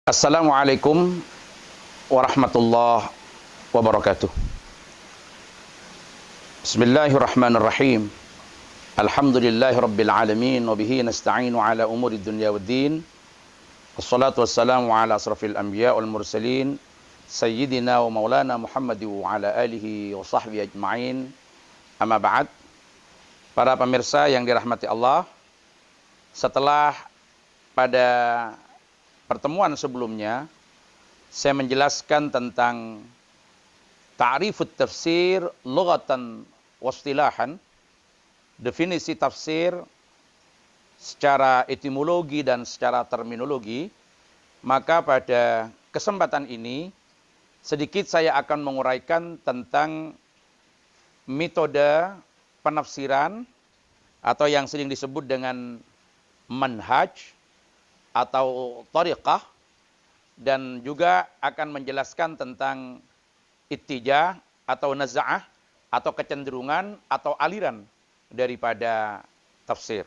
Assalamualaikum warahmatullahi wabarakatuh. Bismillahirrahmanirrahim. Alhamdulillahi rabbil alamin wa bihi nasta'inu ala umuri dunya waddin. Wassalatu wassalamu ala asrafil anbiya wal mursalin sayyidina wa maulana Muhammad wa ala alihi wa sahbihi ajma'in. Amma ba'd. Para pemirsa yang dirahmati Allah, setelah pada pertemuan sebelumnya saya menjelaskan tentang ta'rifut tafsir lughatan wastilahan, definisi tafsir secara etimologi dan secara terminologi. Maka pada kesempatan ini sedikit saya akan menguraikan tentang metode penafsiran atau yang sering disebut dengan manhaj atau tariqah, dan juga akan menjelaskan tentang ittijah atau naz'ah atau kecenderungan atau aliran daripada tafsir.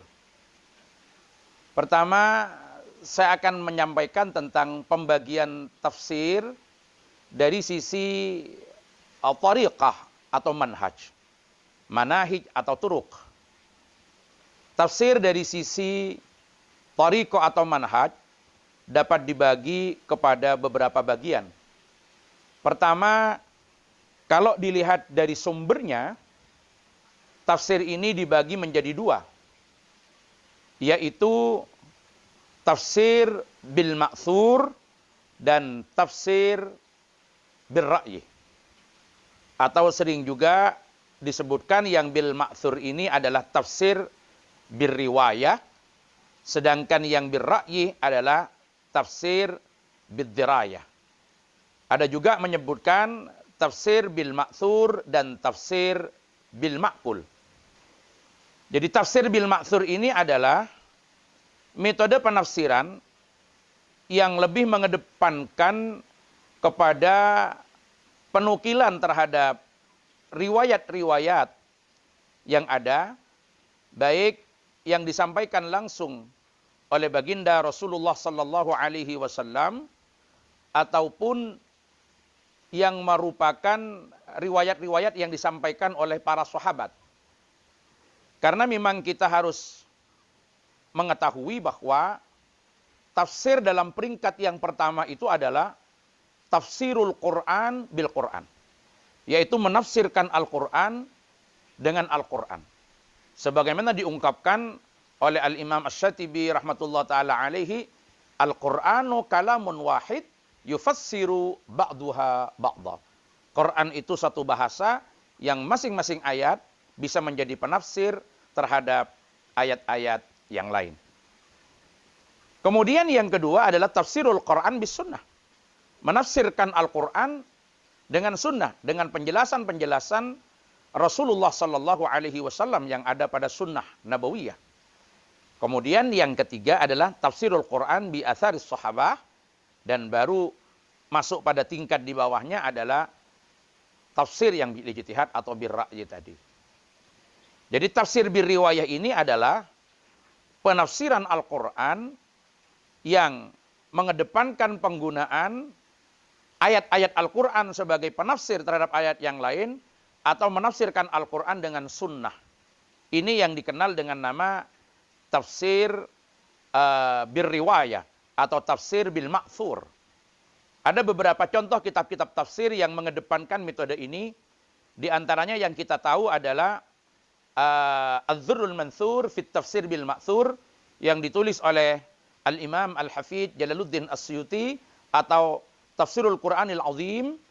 Pertama, saya akan menyampaikan tentang pembagian tafsir dari sisi tariqah atau manhaj, manahij atau turuq. Tafsir dari sisi tariqah atau manhaj dapat dibagi kepada beberapa bagian. Pertama, kalau dilihat dari sumbernya, tafsir ini dibagi menjadi dua, yaitu tafsir bil ma'thur dan tafsir bil ra'yi. Atau sering juga disebutkan yang bil ma'thur ini adalah tafsir bil riwayah, sedangkan yang bil ra'yi adalah tafsir bil dirayah. Ada juga menyebutkan tafsir bil ma'thur dan tafsir bil ma'qul. Jadi tafsir bil ma'thur ini adalah metode penafsiran yang lebih mengedepankan kepada penukilan terhadap riwayat-riwayat yang ada, baik yang disampaikan langsung oleh baginda Rasulullah sallallahu alaihi wasallam ataupun yang merupakan riwayat-riwayat yang disampaikan oleh para sahabat. Karena memang kita harus mengetahui bahwa tafsir dalam peringkat yang pertama itu adalah tafsirul Quran bil Quran, yaitu menafsirkan Al-Quran dengan Al-Quran. Sebagaimana diungkapkan oleh Al-Imam Asy-Syatibi rahmatullah ta'ala alaihi, Al-Qur'anu kalamun wahid yufassiru ba'duha ba'da. Quran itu satu bahasa yang masing-masing ayat bisa menjadi penafsir terhadap ayat-ayat yang lain. Kemudian yang kedua adalah tafsirul Quran bis sunnah. Menafsirkan Al-Quran dengan sunnah, dengan penjelasan-penjelasan Rasulullah sallallahu alaihi wasallam yang ada pada sunnah nabawiyah. Kemudian yang ketiga adalah tafsirul Quran bi atharis sahabah, dan baru masuk pada tingkat di bawahnya adalah tafsir yang bil ijtihad atau bir ra'yi tadi. Jadi tafsir bir riwayah ini adalah penafsiran Al-Quran yang mengedepankan penggunaan ayat-ayat Al-Quran sebagai penafsir terhadap ayat yang lain, atau menafsirkan Al-Quran dengan sunnah. Ini yang dikenal dengan nama tafsir bir riwayah atau tafsir bil ma'thur. Ada beberapa contoh kitab-kitab tafsir yang mengedepankan metode ini. Di antaranya yang kita tahu adalah Az-Dzurrul Mansur fit Tafsir bil Ma'thur yang ditulis oleh Al-Imam Al-Hafidz Jalaluddin As-Suyuti, atau Tafsirul Quranil Azim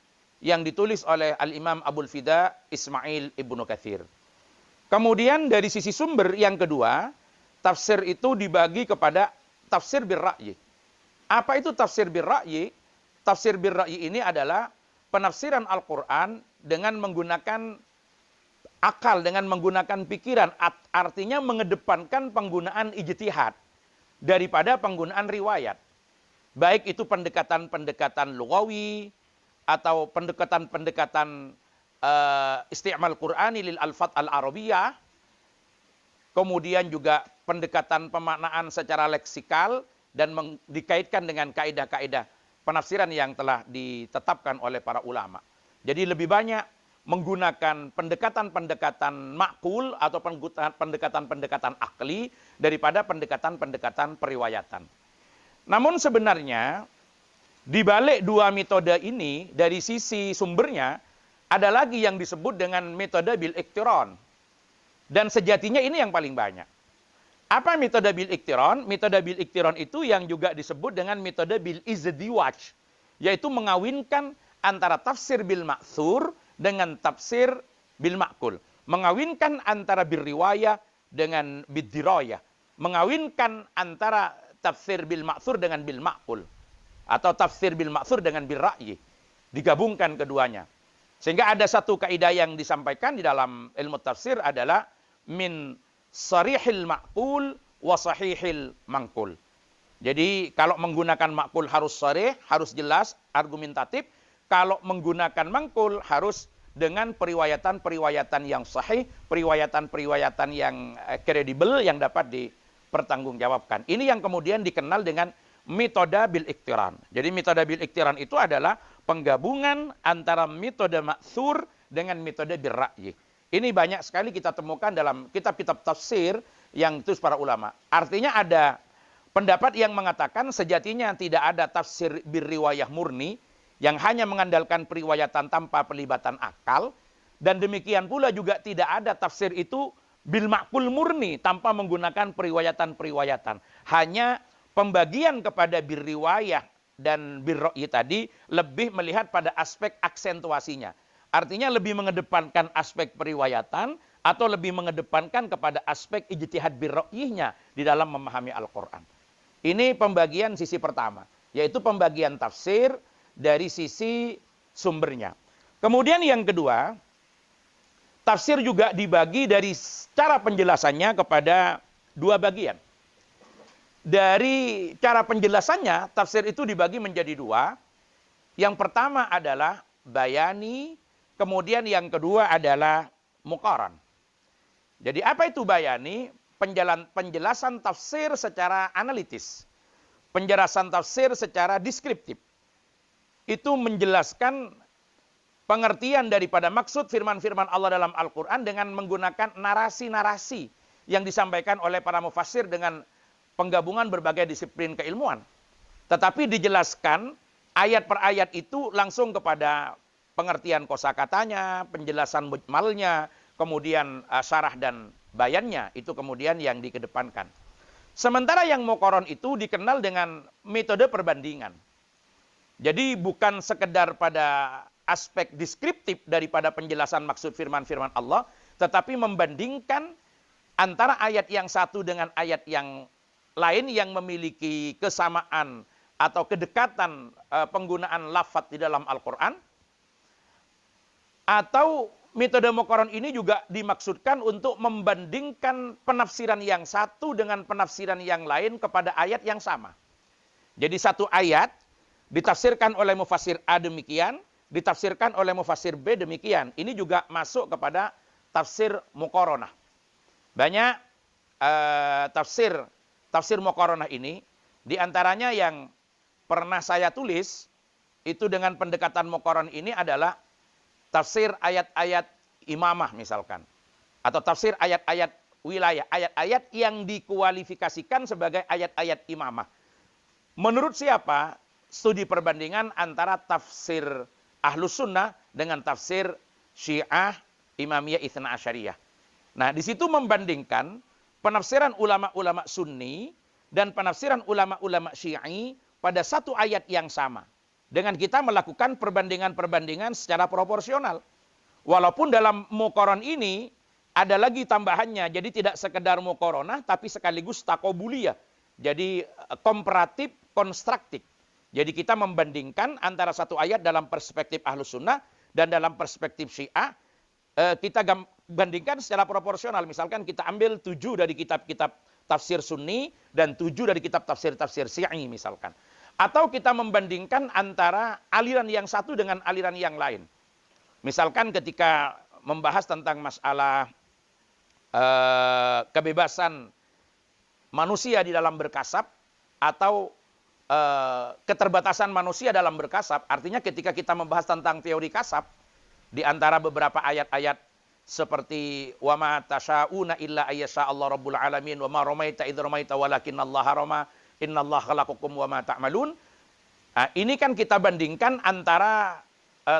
yang ditulis oleh Al-Imam Abul Fida Ismail Ibnu Katsir. Kemudian dari sisi sumber yang kedua, tafsir itu dibagi kepada tafsir bir ra'yi. Apa itu tafsir bir ra'yi? Tafsir bir ra'yi ini adalah penafsiran Al-Quran dengan menggunakan akal, dengan menggunakan pikiran. Artinya mengedepankan penggunaan ijtihad daripada penggunaan riwayat. Baik itu pendekatan-pendekatan lughawi atau pendekatan-pendekatan isti'mal Qur'ani lil alfat al-arabiyah, kemudian juga pendekatan pemaknaan secara leksikal dan dikaitkan dengan kaidah-kaidah penafsiran yang telah ditetapkan oleh para ulama. Jadi lebih banyak menggunakan pendekatan-pendekatan makul atau pendekatan-pendekatan akli daripada pendekatan-pendekatan periwayatan. Namun sebenarnya di balik dua metode ini dari sisi sumbernya ada lagi yang disebut dengan metode bil iktiron. Dan sejatinya ini yang paling banyak. Apa metode bil iktiron? Metode bil iktiron itu yang juga disebut dengan metode bil izdiwaj, yaitu mengawinkan antara tafsir bil ma'thur dengan tafsir bil ma'kul. Mengawinkan antara bil riwayah dengan bil dirayah. Mengawinkan antara tafsir bil ma'thur dengan bil ma'kul. Atau tafsir bil ma'thur dengan bil ra'yi. Digabungkan keduanya. Sehingga ada satu kaidah yang disampaikan di dalam ilmu tafsir adalah min sarihil ma'kul wa sahihil mangkul. Jadi kalau menggunakan ma'kul harus sarih, harus jelas, argumentatif. Kalau menggunakan mangkul harus dengan periwayatan-periwayatan yang sahih, periwayatan-periwayatan yang kredibel yang dapat dipertanggungjawabkan. Ini yang kemudian dikenal dengan metode bil iktiran. Jadi metode bil iktiran itu adalah penggabungan antara metode ma'thur dengan metode bil ra'yi. Ini banyak sekali kita temukan dalam kitab-kitab tafsir yang ditulis para ulama. Artinya ada pendapat yang mengatakan sejatinya tidak ada tafsir bil riwayah murni yang hanya mengandalkan periwayatan tanpa pelibatan akal. Dan demikian pula juga tidak ada tafsir itu bil ma'kul murni tanpa menggunakan periwayatan-periwayatan. Hanya pembagian kepada bil riwayah dan bil ra'yi tadi lebih melihat pada aspek aksentuasinya. Artinya lebih mengedepankan aspek periwayatan atau lebih mengedepankan kepada aspek ijtihad bil ra'yinya di dalam memahami Al-Quran. Ini pembagian sisi pertama, yaitu pembagian tafsir dari sisi sumbernya. Kemudian yang kedua, tafsir juga dibagi dari cara penjelasannya kepada dua bagian. Dari cara penjelasannya, tafsir itu dibagi menjadi dua. Yang pertama adalah bayani, kemudian yang kedua adalah muqaran. Jadi apa itu bayani? Penjelasan tafsir secara analitis. Penjelasan tafsir secara deskriptif. Itu menjelaskan pengertian daripada maksud firman-firman Allah dalam Al-Quran dengan menggunakan narasi-narasi yang disampaikan oleh para mufassir dengan penggabungan berbagai disiplin keilmuan. Tetapi dijelaskan ayat per ayat itu langsung kepada pengertian kosakatanya, penjelasan mujmalnya, kemudian syarah dan bayannya, itu kemudian yang dikedepankan. Sementara yang muqaran itu dikenal dengan metode perbandingan. Jadi bukan sekedar pada aspek deskriptif daripada penjelasan maksud firman-firman Allah, tetapi membandingkan antara ayat yang satu dengan ayat yang lain yang memiliki kesamaan atau kedekatan penggunaan lafaz di dalam Al-Quran. Atau metode muqaran ini juga dimaksudkan untuk membandingkan penafsiran yang satu dengan penafsiran yang lain kepada ayat yang sama. Jadi satu ayat ditafsirkan oleh mufassir A demikian, ditafsirkan oleh mufassir B demikian. Ini juga masuk kepada tafsir muqaranah. Banyak tafsir muqaranah ini, diantaranya yang pernah saya tulis, itu dengan pendekatan muqaran ini adalah tafsir ayat-ayat imamah misalkan. Atau tafsir ayat-ayat wilayah. Ayat-ayat yang dikualifikasikan sebagai ayat-ayat imamah. Menurut siapa? Studi perbandingan antara tafsir Ahlus Sunnah dengan tafsir Syiah Imamiyah Itsna Asyariyah. Nah, di situ membandingkan penafsiran ulama-ulama Sunni dan penafsiran ulama-ulama Syi'i pada satu ayat yang sama. Dengan kita melakukan perbandingan-perbandingan secara proporsional. Walaupun dalam muqaran ini ada lagi tambahannya. Jadi tidak sekedar muqaranah tapi sekaligus taqobuliyah. Jadi komparatif konstruktif. Jadi kita membandingkan antara satu ayat dalam perspektif Ahlus Sunnah dan dalam perspektif Syiah. Kita bandingkan secara proporsional. Misalkan kita ambil 7 dari kitab-kitab tafsir Sunni dan 7 dari kitab tafsir-tafsir Syi'i misalkan. Atau kita membandingkan antara aliran yang satu dengan aliran yang lain. Misalkan ketika membahas tentang masalah kebebasan manusia di dalam berkasab atau keterbatasan manusia dalam berkasab. Artinya ketika kita membahas tentang teori kasab, di antara beberapa ayat-ayat seperti wa ma tasyauna illa ayyasha Allah rabbul alamin wa ma ramaita idz ramaita walakinnallaha rama innallaha khalaqakum wa ma ta'malun. Nah, ini kan kita bandingkan antara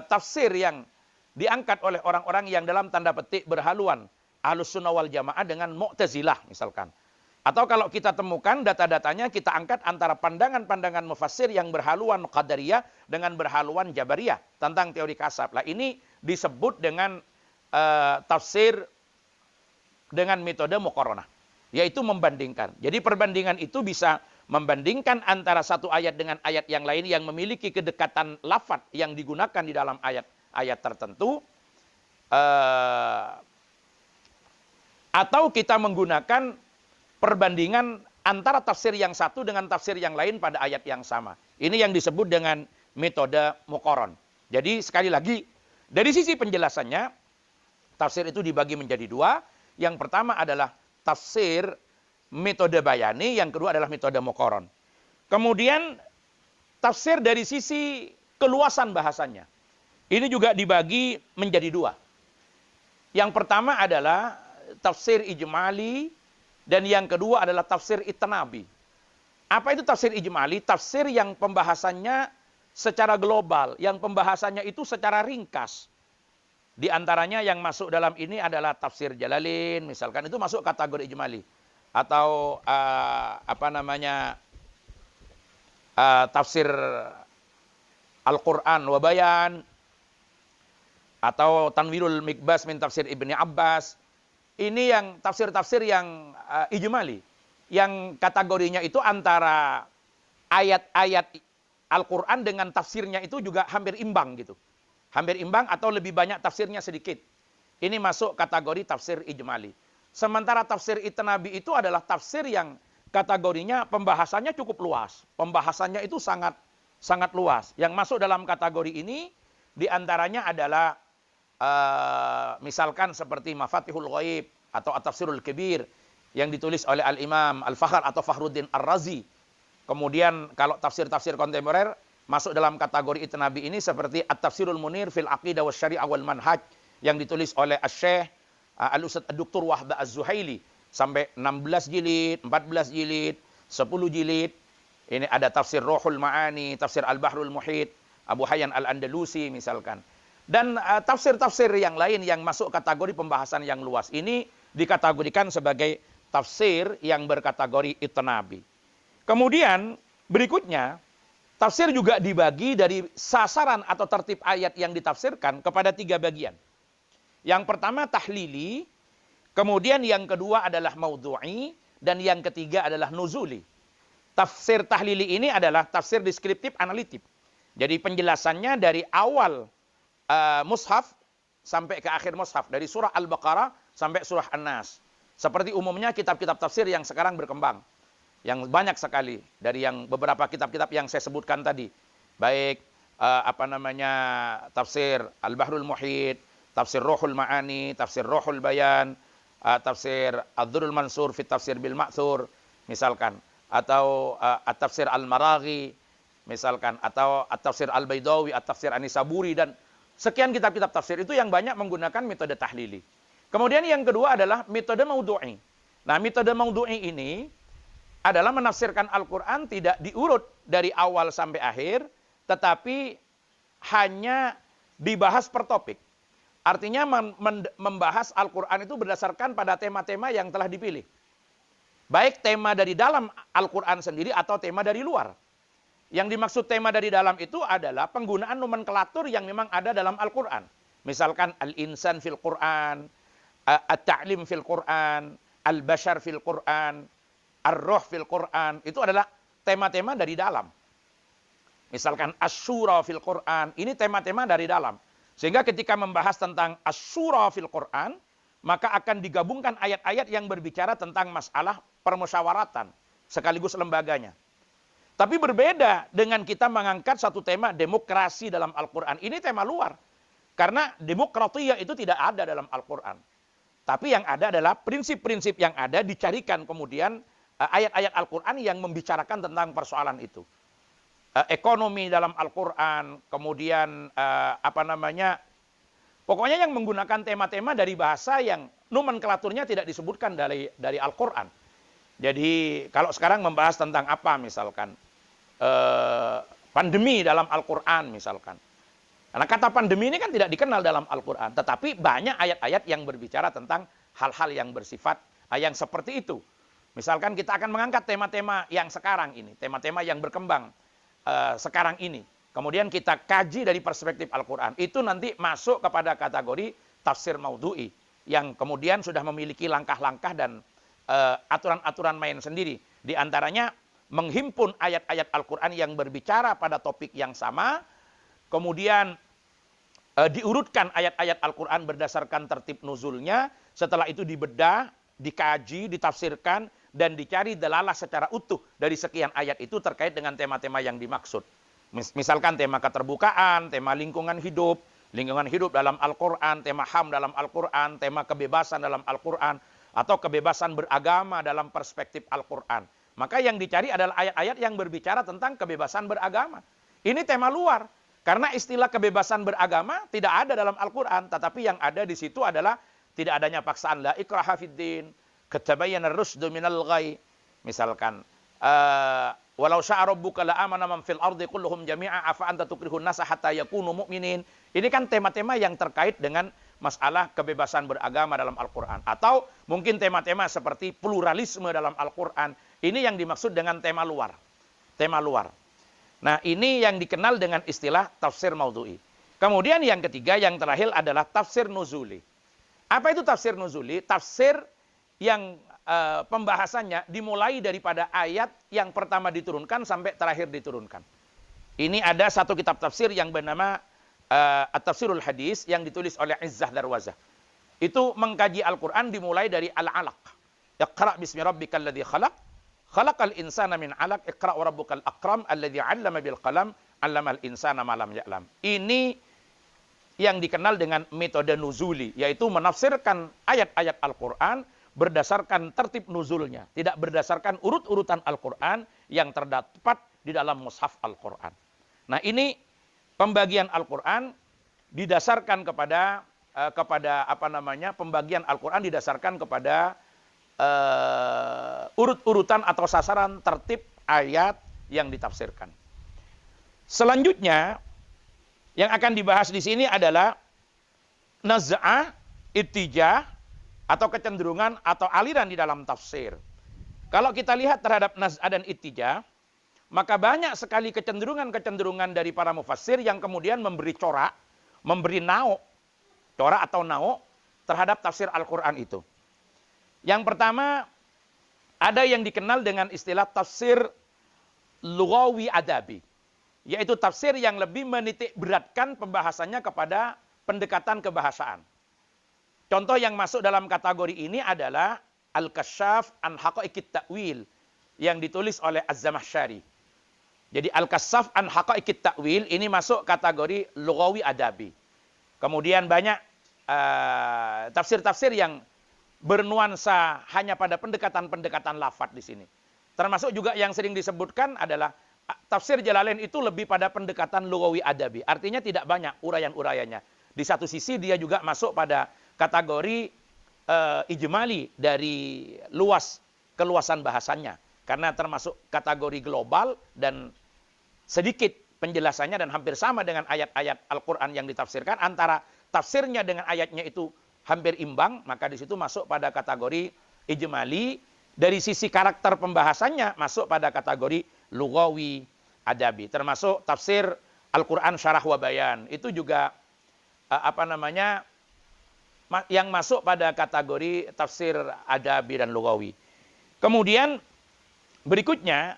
tafsir yang diangkat oleh orang-orang yang dalam tanda petik berhaluan Ahlus Sunnah wal Jamaah dengan Mu'tazilah misalkan. Atau kalau kita temukan data-datanya, kita angkat antara pandangan-pandangan mufassir yang berhaluan Qadariyah dengan berhaluan Jabariyah tentang teori kasab. Nah, ini disebut dengan tafsir dengan metode muqaranah, yaitu membandingkan. Jadi perbandingan itu bisa membandingkan antara satu ayat dengan ayat yang lain yang memiliki kedekatan lafaz yang digunakan di dalam ayat-ayat tertentu, atau kita menggunakan perbandingan antara tafsir yang satu dengan tafsir yang lain pada ayat yang sama. Ini yang disebut dengan metode muqaran. Jadi sekali lagi, dari sisi penjelasannya, tafsir itu dibagi menjadi dua. Yang pertama adalah tafsir metode bayani, yang kedua adalah metode muqaran. Kemudian tafsir dari sisi keluasan bahasanya. Ini juga dibagi menjadi dua. Yang pertama adalah tafsir ijmali, dan yang kedua adalah tafsir itnabi. Apa itu tafsir ijmali? Tafsir yang pembahasannya secara global, yang pembahasannya itu secara ringkas. Di antaranya yang masuk dalam ini adalah tafsir Jalalain, misalkan itu masuk kategori ijmali. Atau tafsir Al-Quran wa Bayan, atau Tanwirul Mikbas min tafsir Ibni Abbas. Ini yang tafsir-tafsir yang ijmali, yang kategorinya itu antara ayat-ayat Al-Quran dengan tafsirnya itu juga hampir imbang gitu. Hampir imbang atau lebih banyak tafsirnya sedikit. Ini masuk kategori tafsir ijmali. Sementara tafsir itnabi itu adalah tafsir yang kategorinya pembahasannya cukup luas. Pembahasannya itu sangat sangat luas. Yang masuk dalam kategori ini diantaranya adalah misalkan seperti Mafatihul Ghaib atau At-Tafsirul Kabir yang ditulis oleh Al-Imam Al-Fakhr atau Fakhruddin Ar-Razi. Kemudian kalau tafsir-tafsir kontemporer masuk dalam kategori itnabi ini seperti At-Tafsirul Munir fil Aqidah Wasyari'ah wal Manhaj yang ditulis oleh Asy-Syaikh Al-Ustadz Dr. Wahba Az-Zuhaili sampai 16 jilid, 14 jilid, 10 jilid. Ini ada tafsir Ruhul Ma'ani, tafsir Al-Bahrul Muhit, Abu Hayyan Al-Andalusi misalkan. Dan tafsir-tafsir yang lain yang masuk kategori pembahasan yang luas ini dikategorikan sebagai tafsir yang berkategori itnabi. Kemudian berikutnya, tafsir juga dibagi dari sasaran atau tertib ayat yang ditafsirkan kepada 3 bagian. Yang pertama tahlili, kemudian yang kedua adalah maudhu'i, dan yang ketiga adalah nuzuli. Tafsir tahlili ini adalah tafsir deskriptif analitik. Jadi penjelasannya dari awal mushaf sampai ke akhir mushaf, dari surah Al-Baqarah sampai surah An-Nas. Seperti umumnya kitab-kitab tafsir yang sekarang berkembang, yang banyak sekali dari yang beberapa kitab-kitab yang saya sebutkan tadi, baik tafsir Al-Bahrul Muhit, tafsir Ruhul Ma'ani, tafsir Ruhul Bayan, tafsir Ad-Durrul Mansur fi Tafsir bil Ma'thur misalkan, atau At-Tafsir Al-Maraghi misalkan, atau At-Tafsir Al-Baidawi, At-Tafsir An-Nisaburi, dan sekian kitab-kitab tafsir itu yang banyak menggunakan metode tahlili. Kemudian yang kedua adalah metode maudhu'i. Nah, metode maudhu'i ini adalah menafsirkan Al-Quran tidak diurut dari awal sampai akhir, tetapi hanya dibahas per topik. Artinya membahas Al-Quran itu berdasarkan pada tema-tema yang telah dipilih. Baik tema dari dalam Al-Quran sendiri atau tema dari luar. Yang dimaksud tema dari dalam itu adalah penggunaan nomenklatur yang memang ada dalam Al-Quran. Misalkan Al-Insan fil Quran, At-Ta'lim fil Quran, Al-Bashar fil Quran, Ar-Ruh fil Quran. Itu adalah tema-tema dari dalam. Misalkan Asy-Syura fil Quran. Ini tema-tema dari dalam. Sehingga ketika membahas tentang Asy-Syura fil Quran, maka akan digabungkan ayat-ayat yang berbicara tentang masalah permusyawaratan sekaligus lembaganya. Tapi berbeda dengan kita mengangkat satu tema demokrasi dalam Al-Quran. Ini tema luar. Karena demokratiyah itu tidak ada dalam Al-Quran. Tapi yang ada adalah prinsip-prinsip yang ada dicarikan kemudian ayat-ayat Al-Quran yang membicarakan tentang persoalan itu. ekonomi dalam Al-Quran, kemudian pokoknya yang menggunakan tema-tema dari bahasa yang nomenklaturnya tidak disebutkan dari Al-Quran. Jadi kalau sekarang membahas tentang apa misalkan, pandemi dalam Al-Quran misalkan. Karena kata pandemi ini kan tidak dikenal dalam Al-Quran, tetapi banyak ayat-ayat yang berbicara tentang hal-hal yang bersifat yang seperti itu. Misalkan kita akan mengangkat tema-tema yang sekarang ini, tema-tema yang berkembang sekarang ini. Kemudian kita kaji dari perspektif Al-Quran. Itu nanti masuk kepada kategori tafsir maudhu'i, yang kemudian sudah memiliki langkah-langkah dan aturan-aturan main sendiri. Di antaranya menghimpun ayat-ayat Al-Quran yang berbicara pada topik yang sama, kemudian diurutkan ayat-ayat Al-Quran berdasarkan tertib nuzulnya, setelah itu dibedah, dikaji, ditafsirkan, dan dicari dalalah secara utuh dari sekian ayat itu terkait dengan tema-tema yang dimaksud. Misalkan tema keterbukaan, tema lingkungan hidup dalam Al-Quran, tema HAM dalam Al-Quran, tema kebebasan dalam Al-Quran, atau kebebasan beragama dalam perspektif Al-Quran. Maka yang dicari adalah ayat-ayat yang berbicara tentang kebebasan beragama. Ini tema luar. Karena istilah kebebasan beragama tidak ada dalam Al-Quran, tetapi yang ada di situ adalah tidak adanya paksaan, la ikraha fiddin, qad tabayyana ar-rusydu minal ghayy. Misalkan, walau syaa rabbuka la amana man fil ardi kulluhum jami'a afa anta tukrihun nasa hatta yakunu mu'minin. Ini kan tema-tema yang terkait dengan masalah kebebasan beragama dalam Al-Quran. Atau mungkin tema-tema seperti pluralisme dalam Al-Quran. Ini yang dimaksud dengan tema luar. Tema luar. Nah, ini yang dikenal dengan istilah tafsir maudhu'i. Kemudian yang ketiga, yang terakhir adalah tafsir nuzuli. Apa itu tafsir nuzuli? Tafsir yang pembahasannya dimulai daripada ayat yang pertama diturunkan sampai terakhir diturunkan. Ini ada satu kitab tafsir yang bernama At-Tafsirul Hadis yang ditulis oleh Izzah Darwazah. Itu mengkaji Al-Quran dimulai dari Al-Alaq. Iqra' bismi rabbikal ladzi khalaq. Khalaqal insana min 'alaq, iqra' wa rabbukal akram alladzi 'allama bil qalam, 'allamal insana ma lam ya'lam. Ini yang dikenal dengan metode nuzuli, yaitu menafsirkan ayat-ayat Al-Qur'an berdasarkan tertib nuzulnya, tidak berdasarkan urut-urutan Al-Qur'an yang terdapat di dalam mushaf Al-Qur'an. Nah, ini pembagian Al-Qur'an didasarkan kepada pembagian Al-Qur'an didasarkan kepada urut-urutan atau sasaran tertib ayat yang ditafsirkan. Selanjutnya yang akan dibahas di sini adalah naz'ah, ittijah, atau kecenderungan atau aliran di dalam tafsir. Kalau kita lihat terhadap naz'ah dan ittijah, maka banyak sekali kecenderungan-kecenderungan dari para mufassir yang kemudian memberi corak, memberi corak atau terhadap tafsir Al-Quran itu. Yang pertama, ada yang dikenal dengan istilah tafsir lughawi adabi, yaitu tafsir yang lebih menitik beratkan pembahasannya kepada pendekatan kebahasaan. Contoh yang masuk dalam kategori ini adalah Al-Kasyaf an Haqa'iqit Ta'wil yang ditulis oleh Az-Zamakhsyari. Jadi Al-Kasyaf an Haqa'iqit Ta'wil ini masuk kategori lughawi adabi. Kemudian banyak tafsir-tafsir yang bernuansa hanya pada pendekatan-pendekatan lafadz di sini. Termasuk juga yang sering disebutkan adalah tafsir Jalalain itu lebih pada pendekatan lughawi adabi. Artinya tidak banyak uraian-uraiannya. Di satu sisi dia juga masuk pada kategori ijmali dari keluasan bahasannya. Karena termasuk kategori global dan sedikit penjelasannya dan hampir sama dengan ayat-ayat Al-Quran yang ditafsirkan. Antara tafsirnya dengan ayatnya itu hampir imbang, maka di situ masuk pada kategori ijmali. Dari sisi karakter pembahasannya masuk pada kategori lughawi adabi. Termasuk tafsir Al-Quran Syarah wa Bayan. Itu juga yang masuk pada kategori tafsir adabi dan lughawi. Kemudian berikutnya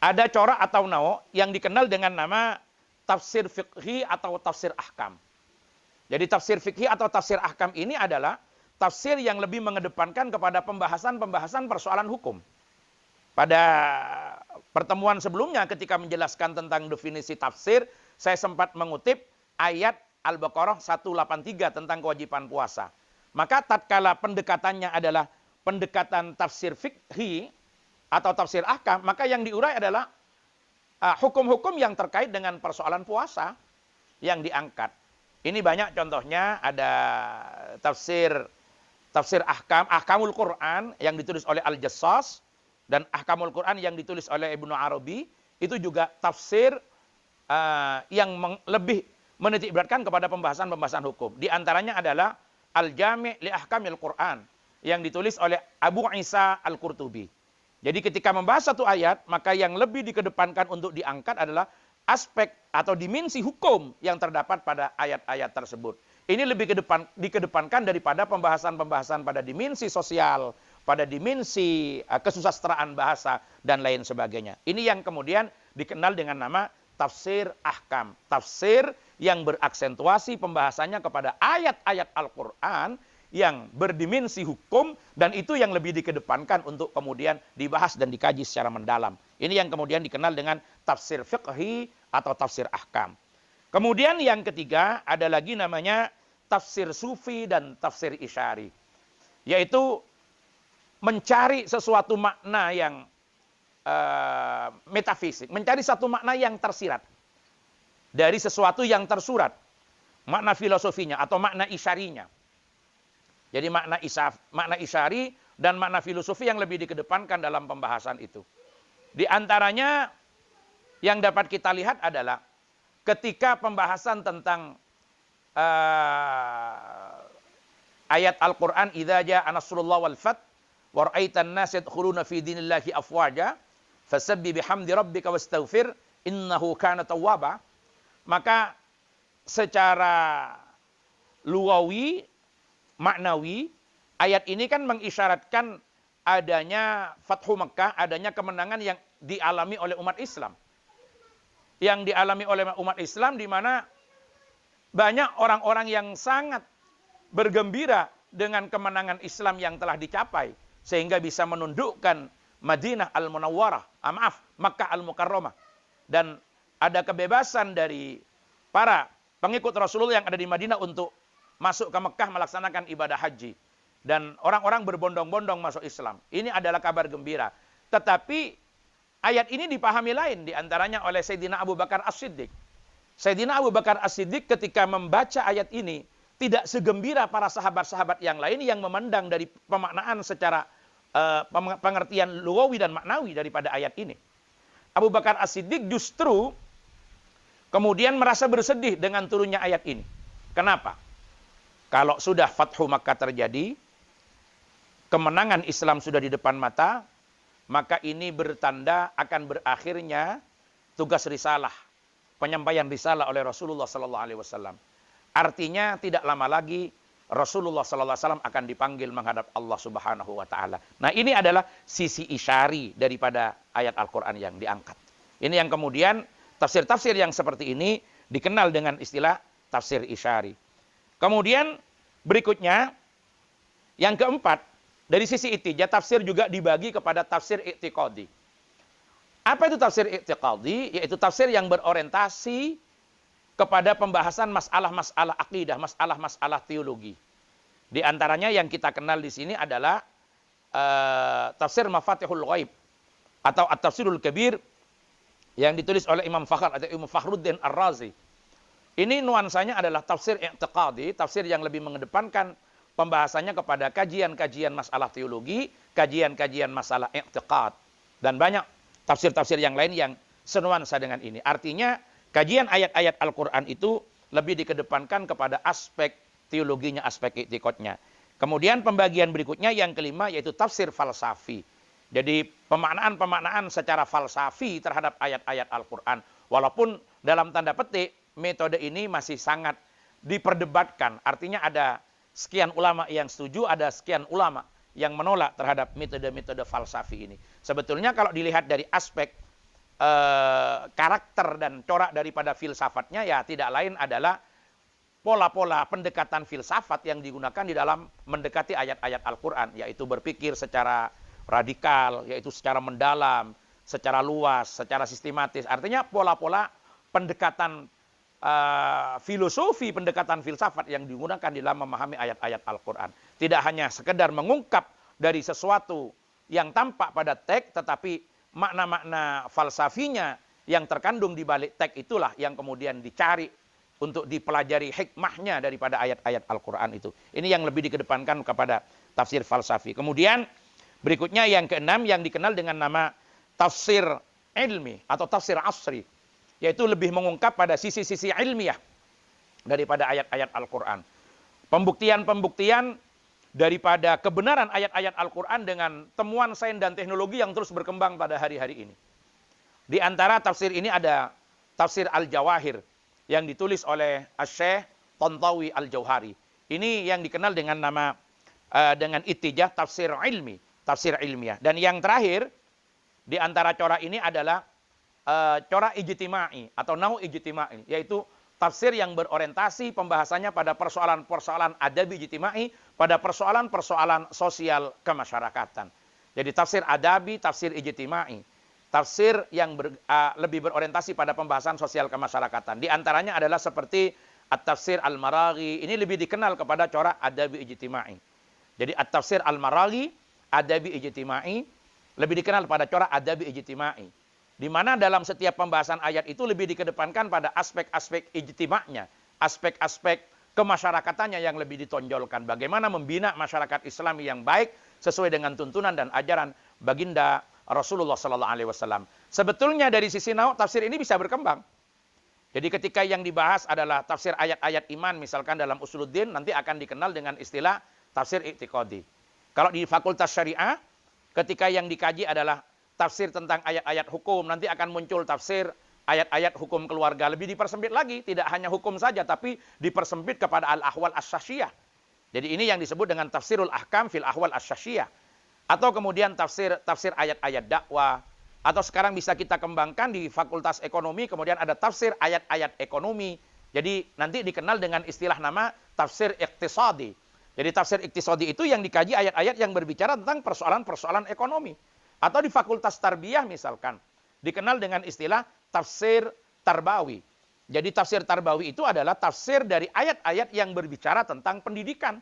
ada corak atau yang dikenal dengan nama tafsir fiqhi atau tafsir ahkam. Jadi tafsir fikih atau tafsir ahkam ini adalah tafsir yang lebih mengedepankan kepada pembahasan persoalan hukum. Pada pertemuan sebelumnya ketika menjelaskan tentang definisi tafsir, saya sempat mengutip ayat Al-Baqarah 183 tentang kewajiban puasa. Maka tatkala pendekatannya adalah pendekatan tafsir fikih atau tafsir ahkam, maka yang diurai adalah hukum-hukum yang terkait dengan persoalan puasa yang diangkat. Ini banyak contohnya, ada tafsir ahkamul Quran yang ditulis oleh Al-Jassas dan ahkamul Quran yang ditulis oleh Ibnu Arabi. Itu juga tafsir yang lebih menitik beratkan kepada pembahasan-pembahasan hukum. Di antaranya adalah Al-Jami' li Ahkamil Quran yang ditulis oleh Abu Isa Al-Qurtubi. Jadi ketika membahas satu ayat, maka yang lebih dikedepankan untuk diangkat adalah aspek atau dimensi hukum yang terdapat pada ayat-ayat tersebut. Ini lebih dikedepankan daripada pembahasan-pembahasan pada dimensi sosial, pada dimensi kesusastraan bahasa, dan lain sebagainya. Ini yang kemudian dikenal dengan nama tafsir ahkam. Tafsir yang beraksentuasi pembahasannya kepada ayat-ayat Al-Quran yang berdimensi hukum, dan itu yang lebih dikedepankan untuk kemudian dibahas dan dikaji secara mendalam. Ini yang kemudian dikenal dengan tafsir fiqhi atau tafsir ahkam. Kemudian yang ketiga ada lagi namanya tafsir sufi dan tafsir isyari. Yaitu mencari sesuatu makna yang metafisik, mencari satu makna yang tersirat dari sesuatu yang tersurat, makna filosofinya atau makna isyarinya. Jadi makna isyari dan makna filosofi yang lebih dikedepankan dalam pembahasan itu. Di antaranya yang dapat kita lihat adalah ketika pembahasan tentang ayat Al-Quran, idza jaa nasrullah wal fath wa ra'aitan nas yadkhuluna fi dinillahi afwaja fasabbih bihamdi rabbika wastaghfir innahu kana tawwaba. Maka secara lugawi, maknawi, ayat ini kan mengisyaratkan adanya Fathu Mekah, adanya kemenangan yang dialami oleh umat Islam. Yang dialami oleh umat Islam di mana banyak orang-orang yang sangat bergembira dengan kemenangan Islam yang telah dicapai, sehingga bisa menundukkan Madinah Al-Munawwarah, Makkah Al-Mukarramah. Dan ada kebebasan dari para pengikut Rasulullah yang ada di Madinah untuk masuk ke Mekah melaksanakan ibadah haji. Dan orang-orang berbondong-bondong masuk Islam. Ini adalah kabar gembira. Tetapi ayat ini dipahami lain, diantaranya oleh Sayyidina Abu Bakar As-Siddiq. Sayyidina Abu Bakar As-Siddiq ketika membaca ayat ini, tidak segembira para sahabat-sahabat yang lain yang memandang dari pemaknaan secara pengertian lugawi dan maknawi daripada ayat ini. Abu Bakar As-Siddiq justru kemudian merasa bersedih dengan turunnya ayat ini. Kenapa? Kalau sudah Fathu Makkah terjadi, kemenangan Islam sudah di depan mata, maka ini bertanda akan berakhirnya tugas risalah, penyampaian risalah oleh Rasulullah SAW. Artinya tidak lama lagi Rasulullah SAW akan dipanggil menghadap Allah Subhanahu wa Ta'ala. Nah, ini adalah sisi isyari daripada ayat Al-Quran yang diangkat. Ini yang kemudian tafsir-tafsir yang seperti ini dikenal dengan istilah tafsir isyari. Kemudian berikutnya yang keempat, dari sisi ittijah, tafsir juga dibagi kepada tafsir i'tiqadi. Apa itu tafsir i'tiqadi? Yaitu tafsir yang berorientasi kepada pembahasan masalah-masalah akidah, masalah-masalah teologi. Di antaranya yang kita kenal di sini adalah tafsir Mafatihul Ghaib atau At-Tafsirul Kabir yang ditulis oleh Imam Fakhr atau Imam Fakhruddin Ar-Razi. Ini nuansanya adalah tafsir i'tiqadi, tafsir yang lebih mengedepankan pembahasannya kepada kajian-kajian masalah teologi, kajian-kajian masalah i'tiqad. Dan banyak tafsir-tafsir yang lain yang senuansa dengan ini. Artinya, kajian ayat-ayat Al-Quran itu lebih dikedepankan kepada aspek teologinya, aspek i'tiqadnya. Kemudian pembagian berikutnya yang kelima yaitu tafsir falsafi. Jadi pemaknaan-pemaknaan secara falsafi terhadap ayat-ayat Al-Quran. Walaupun dalam tanda petik, metode ini masih sangat diperdebatkan. Artinya ada sekian ulama yang setuju, ada sekian ulama yang menolak terhadap metode-metode falsafi ini. Sebetulnya kalau dilihat dari aspek karakter dan corak daripada filsafatnya, ya tidak lain adalah pola-pola pendekatan filsafat yang digunakan di dalam mendekati ayat-ayat Al-Quran, yaitu berpikir secara radikal, yaitu secara mendalam, secara luas, secara sistematis. Artinya pola-pola pendekatan filosofi, pendekatan filsafat yang digunakan di dalam memahami ayat-ayat Al-Quran. Tidak hanya sekedar mengungkap dari sesuatu yang tampak pada teks, tetapi makna-makna falsafinya yang terkandung di balik teks itulah yang kemudian dicari untuk dipelajari hikmahnya daripada ayat-ayat Al-Quran itu. Ini yang lebih dikedepankan kepada tafsir falsafi. Kemudian berikutnya yang keenam yang dikenal dengan nama tafsir ilmi atau tafsir asri. Yaitu lebih mengungkap pada sisi-sisi ilmiah daripada ayat-ayat Al-Quran. Pembuktian-pembuktian daripada kebenaran ayat-ayat Al-Quran dengan temuan sains dan teknologi yang terus berkembang pada hari-hari ini. Di antara tafsir ini ada tafsir Al-Jawahir yang ditulis oleh Syekh Tantawi Al-Jauhari. Ini yang dikenal dengan nama dengan itijah tafsir ilmi, tafsir ilmiah. Dan yang terakhir di antara corak ini adalah corak ijtimai atau nau ijtimai, yaitu tafsir yang berorientasi pembahasannya pada persoalan-persoalan adabi ijtimai, pada persoalan-persoalan sosial kemasyarakatan. Jadi tafsir adabi, tafsir ijtimai. Tafsir yang lebih berorientasi pada pembahasan sosial kemasyarakatan. Di antaranya adalah seperti At-Tafsir Al-Maraghi. Ini lebih dikenal kepada corak adabi ijtimai. Jadi At-Tafsir Al-Maraghi, adabi ijtimai, lebih dikenal pada corak adabi ijtimai. Di mana dalam setiap pembahasan ayat itu lebih dikedepankan pada aspek-aspek ijtima'nya, aspek-aspek kemasyarakatannya yang lebih ditonjolkan. Bagaimana membina masyarakat Islami yang baik sesuai dengan tuntunan dan ajaran baginda Rasulullah Sallallahu Alaihi Wasallam. Sebetulnya dari sisi nau tafsir ini bisa berkembang. Jadi ketika yang dibahas adalah tafsir ayat-ayat iman, misalkan dalam Usuluddin, nanti akan dikenal dengan istilah tafsir i'tiqadi. Kalau di Fakultas Syariah, ketika yang dikaji adalah tafsir tentang ayat-ayat hukum, nanti akan muncul tafsir ayat-ayat hukum keluarga. Lebih dipersempit lagi, tidak hanya hukum saja, tapi dipersempit kepada al-ahwal as-syasiyah. Jadi ini yang disebut dengan tafsirul ahkam fil ahwal as-syasiyah. Atau kemudian tafsir ayat-ayat dakwah. Atau sekarang bisa kita kembangkan di Fakultas Ekonomi, kemudian ada tafsir ayat-ayat ekonomi. Jadi nanti dikenal dengan istilah nama tafsir iqtisadi. Jadi tafsir iqtisadi itu yang dikaji ayat-ayat yang berbicara tentang persoalan-persoalan ekonomi. Atau di Fakultas Tarbiyah misalkan, dikenal dengan istilah tafsir tarbawi. Jadi tafsir tarbawi itu adalah tafsir dari ayat-ayat yang berbicara tentang pendidikan.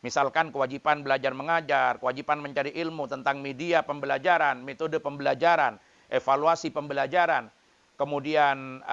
Misalkan kewajiban belajar mengajar, kewajiban mencari ilmu tentang media pembelajaran, metode pembelajaran, evaluasi pembelajaran, kemudian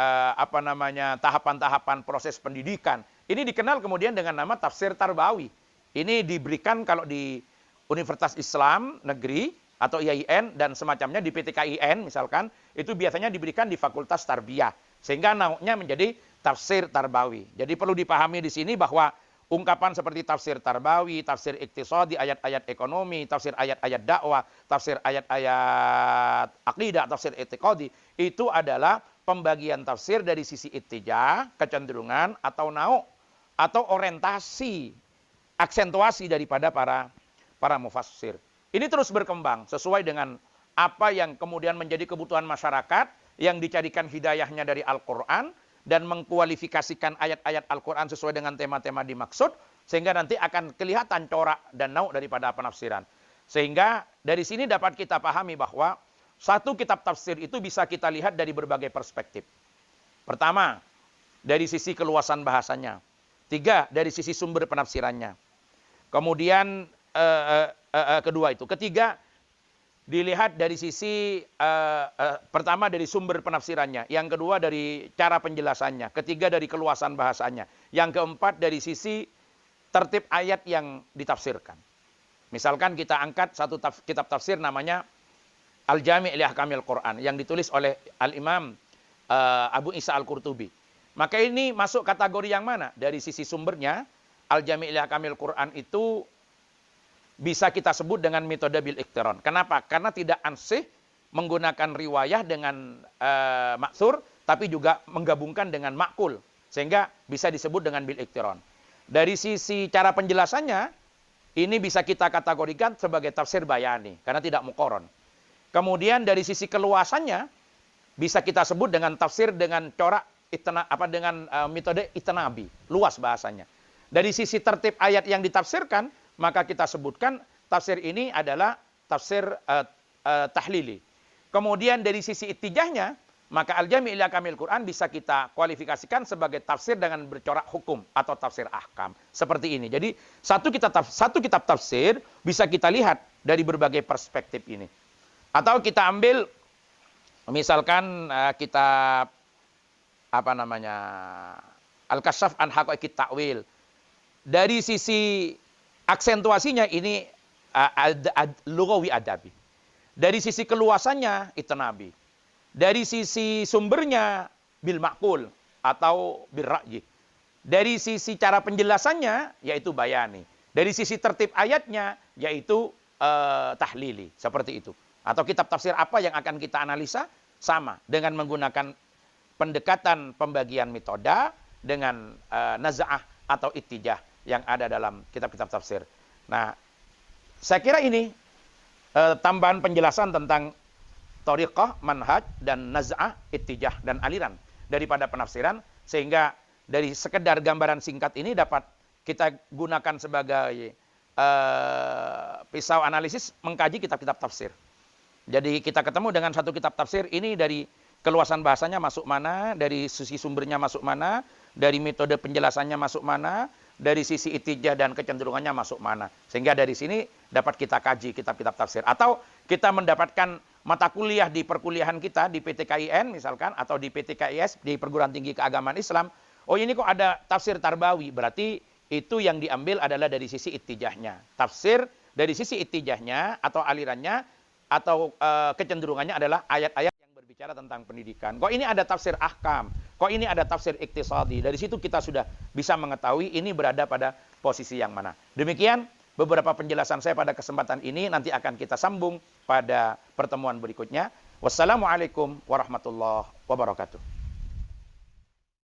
tahapan-tahapan proses pendidikan. Ini dikenal kemudian dengan nama tafsir tarbawi. Ini diberikan kalau di Universitas Islam Negeri atau IAIN dan semacamnya di PTKIN misalkan, itu biasanya diberikan di Fakultas Tarbiyah. Sehingga nauknya menjadi tafsir tarbawi. Jadi perlu dipahami di sini bahwa ungkapan seperti tafsir tarbawi, tafsir iktisadi, ayat-ayat ekonomi, tafsir ayat-ayat dakwah, tafsir ayat-ayat akidah, tafsir i'tiqadi, itu adalah pembagian tafsir dari sisi ittijah, kecenderungan, atau nauk, atau orientasi, aksentuasi daripada para mufassir. Ini terus berkembang sesuai dengan apa yang kemudian menjadi kebutuhan masyarakat, yang dicarikan hidayahnya dari Al-Quran, dan mengkualifikasikan ayat-ayat Al-Quran sesuai dengan tema-tema dimaksud, sehingga nanti akan kelihatan corak dan nauk daripada penafsiran. Sehingga dari sini dapat kita pahami bahwa satu kitab tafsir itu bisa kita lihat dari berbagai perspektif. Pertama, dari sisi keluasan bahasanya. Tiga, dari sisi sumber penafsirannya. Kemudian, kedua itu. Ketiga, dilihat dari sisi pertama dari sumber penafsirannya, yang kedua dari cara penjelasannya, ketiga dari keluasan bahasanya, yang keempat dari sisi tertib ayat yang ditafsirkan. Misalkan kita angkat satu kitab tafsir namanya Al-Jami' li Ahkamil Quran yang ditulis oleh Al-Imam Abu Isa Al-Qurtubi. Maka ini masuk kategori yang mana? Dari sisi sumbernya, Al-Jami' li Ahkamil Quran itu bisa kita sebut dengan metode bil iktiron. Kenapa? Karena tidak ansih menggunakan riwayah dengan maksur, tapi juga menggabungkan dengan makul. Sehingga bisa disebut dengan bil iktiron. Dari sisi cara penjelasannya, ini bisa kita kategorikan sebagai tafsir bayani, karena tidak muqaron. Kemudian dari sisi keluasannya, bisa kita sebut dengan tafsir dengan corak dengan metode itnabi, luas bahasanya. Dari sisi tertib ayat yang ditafsirkan, maka kita sebutkan tafsir ini adalah tafsir tahlili. Kemudian dari sisi ittijahnya, maka Al-Jami' li Ahkamil Quran bisa kita kualifikasikan sebagai tafsir dengan bercorak hukum atau tafsir ahkam. Seperti ini. Jadi satu kitab tafsir bisa kita lihat dari berbagai perspektif ini. Atau kita ambil Misalkan kitab apa namanya Al-Kasyaf an Haqaiqit Ta'wil. Dari sisi aksentuasinya ini lugawi adabi. Dari sisi keluasannya itu nabi. Dari sisi sumbernya bil ma'qul atau bil ra'yi. Dari sisi cara penjelasannya yaitu bayani. Dari sisi tertib ayatnya yaitu tahlili, seperti itu. Atau kitab tafsir apa yang akan kita analisa sama dengan menggunakan pendekatan pembagian metoda dengan naz'ah atau ittijah yang ada dalam kitab-kitab tafsir. Nah, saya kira ini tambahan penjelasan tentang thariqah, manhaj, dan naz'ah, ittijah, dan aliran daripada penafsiran, sehingga dari sekedar gambaran singkat ini dapat kita gunakan sebagai pisau analisis mengkaji kitab-kitab tafsir. Jadi kita ketemu dengan satu kitab tafsir ini dari keluasan bahasanya masuk mana, dari sisi sumbernya masuk mana, dari metode penjelasannya masuk mana, dari sisi ittijah dan kecenderungannya masuk mana. Sehingga dari sini dapat kita kaji kitab-kitab tafsir. Atau kita mendapatkan mata kuliah di perkuliahan kita, di PTKIN misalkan, atau di PTKIS, di Perguruan Tinggi Keagamaan Islam. Oh ini kok ada tafsir Tarbawi, berarti itu yang diambil adalah dari sisi ittijahnya. Tafsir dari sisi ittijahnya atau alirannya, atau kecenderungannya adalah ayat-ayat yang berbicara tentang pendidikan. Kok ini ada tafsir ahkam, kok ini ada tafsir iktisadi. Dari situ kita sudah bisa mengetahui ini berada pada posisi yang mana. Demikian beberapa penjelasan saya pada kesempatan ini, nanti akan kita sambung pada pertemuan berikutnya. Wassalamualaikum warahmatullahi wabarakatuh.